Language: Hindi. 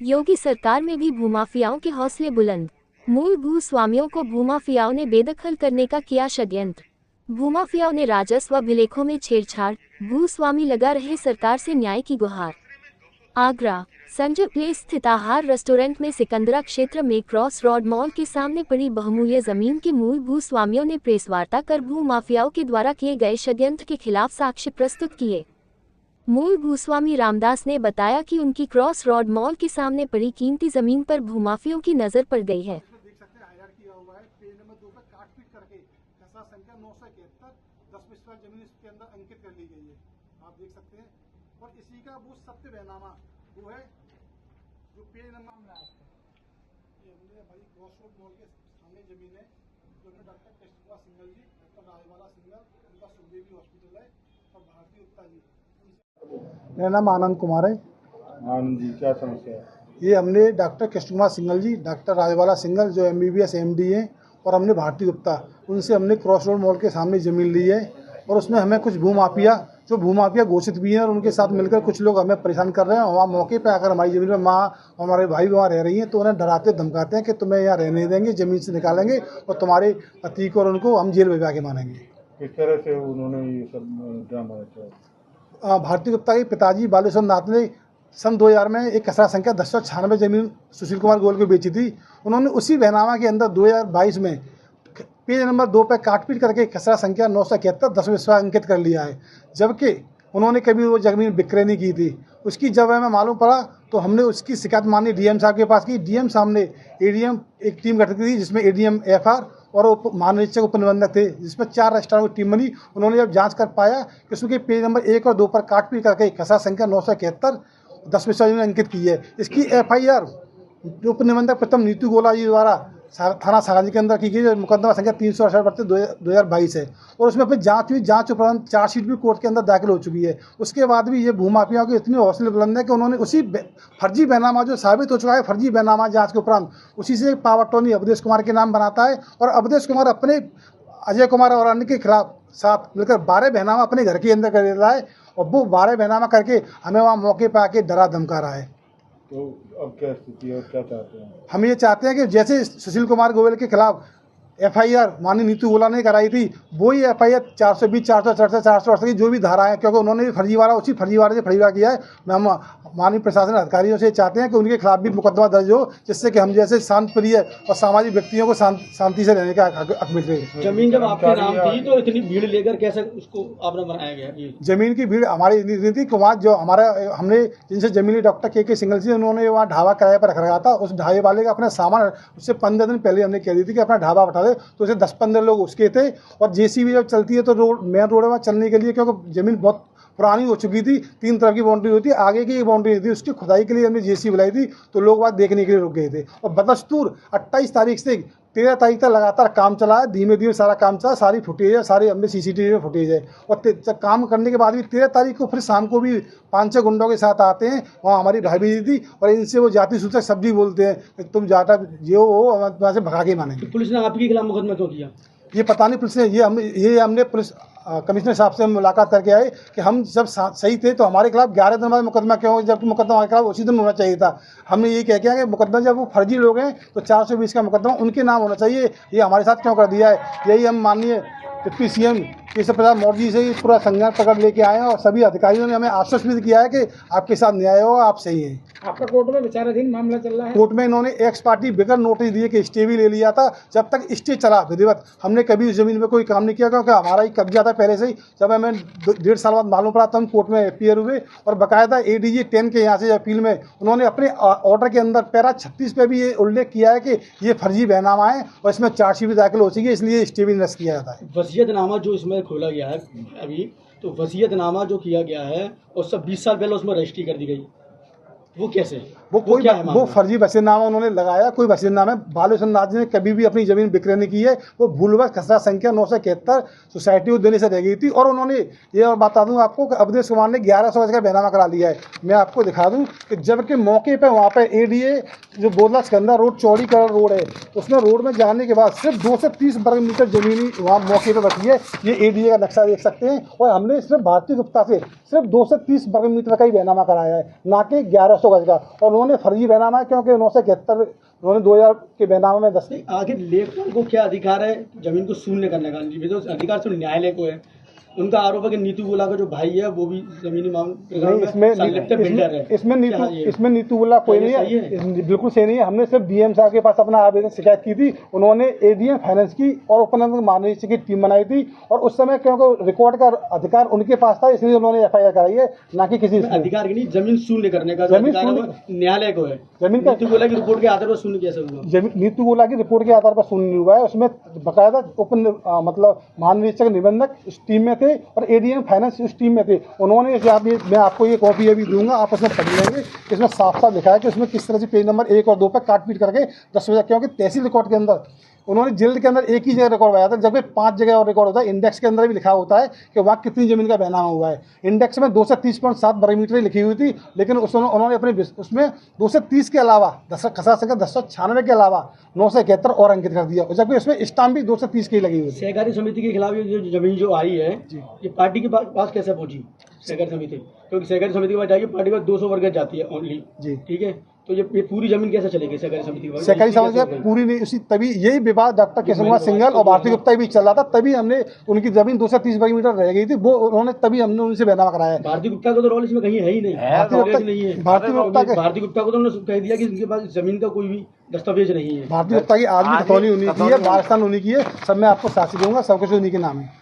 योगी सरकार में भी भूमाफियाओं के हौसले बुलंद। मूल भूस्वामियों को भूमाफियाओं ने बेदखल करने का किया षड्यंत्र। भूमाफियाओं ने राजस्व अभिलेखों में छेड़छाड़, भूस्वामी लगा रहे सरकार से न्याय की गुहार। आगरा संजय प्लेस स्थित आहार रेस्टोरेंट में सिकंदरा क्षेत्र में क्रॉस रोड मॉल के सामने पड़ी बहुमूल्य जमीन के मूल भूस्वामियों ने प्रेस वार्ता कर भूमाफियाओं के द्वारा किए गए षड्यंत्र के खिलाफ साक्ष्य प्रस्तुत किए। मूल भूस्वामी रामदास ने बताया कि उनकी क्रॉस रोड मॉल के सामने पड़ी कीमती जमीन पर भूमाफियों की नजर पड़ गई है। जमीन इसके अंदर अंकित कर ली गई है, आप देख सकते हैं। और इसी का वो सत्य बैनामा वो है जो पेज नंबर में आया है। ये हमने भाई क्रॉस रोड मॉल के सामने जमीन है जो डॉक्टर कस्तूरबा सिंघल जी, डॉक्टर राजवाला सिंघल, उनका सुखदेवी हॉस्पिटल है, और भारती गुप्ता जी। मेरा नाम आनंद कुमार है। आनंद जी, क्या समस्या है? ये हमने डॉक्टर कस्तूरबा सिंघल जी, डॉक्टर राजवाला सिंघल जो MBBS MD हैं, और हमने भारती गुप्ता, उनसे हमने क्रॉस रोड मॉल के सामने ज़मीन ली है। और उसमें हमें कुछ भूमाफिया घोषित भी हैं और उनके साथ मिलकर कुछ लोग हमें परेशान कर रहे हैं। वहाँ मौके पे आकर हमारी ज़मीन में माँ, हमारे भाई वहाँ रह रही हैं, तो उन्हें डराते धमकाते हैं कि तुम्हें यहाँ रहने देंगे, ज़मीन से निकालेंगे और तुम्हारे पति को और उनको हम जेल भिजवा के मानेंगे। किस तरह से उन्होंने ये सब ड्रामा रचा? भारती गुप्ता के पिताजी बालेश्वर नाथ ने सन 2000 में एक खसरा संख्या 1096 ज़मीन सुशील कुमार गोयल को बेची थी। उन्होंने उसी बहनामा के अंदर 2022 में पेज नंबर 2 पर काटपीट करके खसरा संख्या 971 10 अंकित कर लिया है, जबकि उन्होंने कभी वो जमीन विक्रय नहीं की थी। उसकी जब हमें मालूम पड़ा तो हमने उसकी शिकायत माननीय DM साहब के पास की। DM साहब ने ADM एक टीम गठित की जिसमें ADM FR और महानिरीक्षक उपनिबंधक थे, जिसमें 4 रजिस्ट्रारों की टीम बनी। उन्होंने जब जाँच कर पाया कि उसके पेज नंबर 1 और 2 पर काटपीट करके खसरा संख्या 971 10 जमीन अंकित की है। इसकी FIR उपनिबंधक प्रथम नीतू गोला जी द्वारा थाना सागाजी के अंदर की गई, मुकदमा संख्या 368/2022 है। और उसमें फिर जांच हुई, जांच उपरांत चार्जशीट भी कोर्ट के अंदर दाखिल हो चुकी है। उसके बाद भी ये भूमाफियाओं के इतने हौसले बुलंद है कि उन्होंने उसी फर्जी बैनामा जो साबित हो चुका है, फर्जी बैनामा जांच के उपरांत, उसी से एक पावर टॉनी अवधेश कुमार के नाम बनाता है और अवधेश कुमार अपने अजय कुमार और अन्य के खिलाफ साथ मिलकर 12 बैनामा अपने घर के अंदर कर देता है और वो 12 बैनामा करके हमें वहाँ मौके पर आके डरा धमका रहा है। तो अब क्या स्थिति है और क्या चाहते हैं? हम ये चाहते हैं कि जैसे सुशील कुमार गोयल के खिलाफ FIR माननीय नीतू गोला ने कराई थी, वही FIR 420, 464, 468 की जो भी धारा है, क्योंकि उन्होंने भी फर्जीवाड़ा उसी फर्जीवाड़े से फर्जीवाड़ा किया है। हम माननीय प्रशासन अधिकारियों से चाहते हैं कि उनके खिलाफ भी मुकदमा दर्ज हो, जिससे कि हम जैसे शांत प्रिय और सामाजिक व्यक्तियों को शांति से रहने का हक मिल रहे। जमीन जब आपके नाम थी तो इतनी भीड़ लेकर कैसे उसको आपने बनाया गया? जमीन की भीड़ हमारी नीति वहाँ जो हमने जिनसे जमीन ली डॉक्टर के सिंघल जी, उन्होंने वहाँ ढाबा किराए पर रखा था। उस ढाबे वाले का अपना सामान उससे 15 दिन पहले हमने कह दी थी कि अपना ढाबा उठा दे, तो उसे 10-15 लोग उसके थे। और JCB जब चलती है तो मेन रोड में चलने के लिए, क्योंकि ज़मीन बहुत पुरानी हो चुकी थी, 3 तरफ की बाउंड्री होती है, आगे की एक बाउंड्री नहीं थी, उसकी खुदाई के लिए हमने JCB बुलाई थी, तो लोग वहाँ देखने के लिए रुक गए थे। और बदस्तूर 28 तारीख से 13 तारीख तक लगातार काम चला है, धीमे धीमे सारा काम चला, सारी फुटेज है, सारी हमने CCTV में फुटेज है। और काम करने के बाद भी 13 तारीख को फिर शाम को भी 5-6 गुंडों के साथ आते हैं, वहाँ हमारी ढाबी थी और इनसे वो जाति सूचक शब्द बोलते हैं, तुम जाटा जो हो वहाँ से भगा के मानेंगे। तो पुलिस ने आपके खिलाफ मुकदमा क्यों किया? ये पता नहीं पुलिस ने, ये हमने पुलिस कमिश्नर साहब से मुलाकात करके आए कि हम जब सही थे तो हमारे खिलाफ 11 दिन बाद मुकदमा क्यों, जबकि मुकदमा हमारे खिलाफ उसी दिन होना चाहिए था। हमने ये कह के कि मुकदमा जब वो फर्जी लोग हैं तो 420 का मुकदमा उनके नाम होना चाहिए, ये हमारे साथ क्यों कर दिया है। यही हम माननीय डिप्टी CM केशव प्रसाद मौर्य जी से पूरा संज्ञान पकड़ लेके आए हैं और सभी अधिकारियों ने हमें आश्वस्त भी किया है कि आपके साथ न्याय होगा, आप सही हैं। आपका कोर्ट में विचाराधीन मामला चल रहा है? कोर्ट में इन्होंने एक्स पार्टी बगैर नोटिस दिए कि स्टे भी ले लिया था। जब तक स्टे चला विधिवत, हमने कभी उस जमीन में कोई काम नहीं किया, क्योंकि हमारा ही कब्जा था पहले से ही। जब हमें 1.5 साल बाद मालूम पड़ा तो हम कोर्ट में अपीयर हुए और बाकायदा ADG 10 के यहाँ से अपील में उन्होंने अपने ऑर्डर के अंदर पैरा 36 पे भी ये उल्लेख किया है कि ये फर्जी बैनामा है और इसमें चार्जशीट भी दाखिल हो सकेगी, इसलिए स्टे भी निरस्त किया जाता है। वसीयतनामा जो इसमें खोला गया है अभी, तो वसीयतनामा जो किया गया है और सब 20 साल पहले उसमें रजिस्ट्री कर दी गई, वो कैसे? वो फर्जी वसीयतनामा उन्होंने लगाया, कोई वसीयतनामा बालेश्वर नाथ जी ने कभी भी अपनी जमीन विक्रय नहीं की है। वो भूलवश खसरा संख्या 971 सोसाइटी को देने से रह गई थी। और उन्होंने ये और बता दूं आपको कि अवधेश कुमार ने 1100 गज का बैनामा करा लिया है। मैं आपको दिखा दूं कि जबकि मौके पर वहाँ पर ADA जो बोदला सिकंदरा रोड चौड़ीकरण रोड है, उसमें रोड में जाने के बाद सिर्फ 2 से 30 वर्ग मीटर जमीन वहाँ मौके पर बची है। ये ADA का नक्शा देख सकते हैं। और हमने सिर्फ भारती गुप्ता से सिर्फ 2 से 30 वर्ग मीटर का ही बैनामा कराया है, ना कि 1100 200 गज का, और उन्होंने फर्जी बैनामा है क्योंकि 971 उन्होंने 2000 के बैनामा में 10 आखिर लेखपाल को क्या अधिकार है जमीन को शून्य करने का? ये तो अधिकार सिर्फ न्यायालय को है। उनका आरोप है कि नीतू गोला का जो भाई है वो भी जमीनी मामले नहीं, इसमें नीतू बोला कोई नहीं है, बिल्कुल सही नहीं है। हमने सिर्फ डीएम साहब के पास अपना आवेदन शिकायत की थी, उन्होंने एडीएम फाइनेंस की और उपनंद महानिदेशक की टीम बनाई थी, और उस समय क्योंकि रिकॉर्ड का अधिकार उनके पास था इसलिए उन्होंने एफआईआर कराई है, ना कि किसी अधिकार की नहीं, जमीन शून्य करने का न्यायालय को है। जमीन का नीतू गोला की रिपोर्ट के आधार पर शून्य कैसे हुआ? नीतू गोला की रिपोर्ट के आधार पर शून्य हुआ है, उसमें बाकायदा मतलब महानिदेशक निबंधक उस टीम में थे और एडीएम फाइनेंस उस टीम में थे। उन्होंने मैं आपको ये कॉपी अभी दूंगा, आप उसमें पढ़ लेंगे। इसमें साफ साफ लिखा है कि उसमें किस तरह से पेज नंबर 1 और 2 पर काट पीट करके 10 बजे, क्योंकि तहसील रिकॉर्ड के अंदर उन्होंने जिल्द के अंदर एक ही जगह रिकॉर्ड बनाया था, जबकि 5 जगह और रिकॉर्ड होता है। इंडेक्स के अंदर भी लिखा होता है कि वहाँ कितनी जमीन का बैनामा हुआ है। इंडेक्स में 230.7 वर्ग मीटर लिखी हुई थी, लेकिन उन्होंने अपने उसमें 230 के अलावा खसरा संख्या 1096 के अलावा 971 और अंकित कर दिया, जबकि उसमें स्टाम्प भी 230 की लगी हुई। सहकारी समिति के खिलाफ ये जो जमीन जो आई है ये पार्टी के पास कैसे पहुंची सहकारी समिति? क्योंकि सहकारी समिति के पास जाएगी पार्टी का 200 वर्ग जाती है ओनली जी, ठीक है। तो ये पूरी जमीन कैसे चलेगी सहकारी समिति की? सहकारी समिति पूरी नहीं, उसी तभी यही विवाद डॉक्टर केशव कुमार सिंघल और भारती गुप्ता के बीच चल रहा था, तभी हमने उनकी जमीन 230 वर्ग मीटर रह गई थी, वो उन्होंने तभी हमने उनसे बैनामा कराया। भारती गुप्ता का तो रोल इसमें कहीं है ही नहीं। भारती गुप्ता को तो उन्होंने कह दिया कि उनके पास जमीन का कोई भी दस्तावेज नहीं है। भारती गुप्ता की आज भी खतौनी उन्हीं की है, वारस्तान उन्हीं की है, सब मैं आपको साक्षी दूंगा, सब कुछ उन्हीं के नाम है।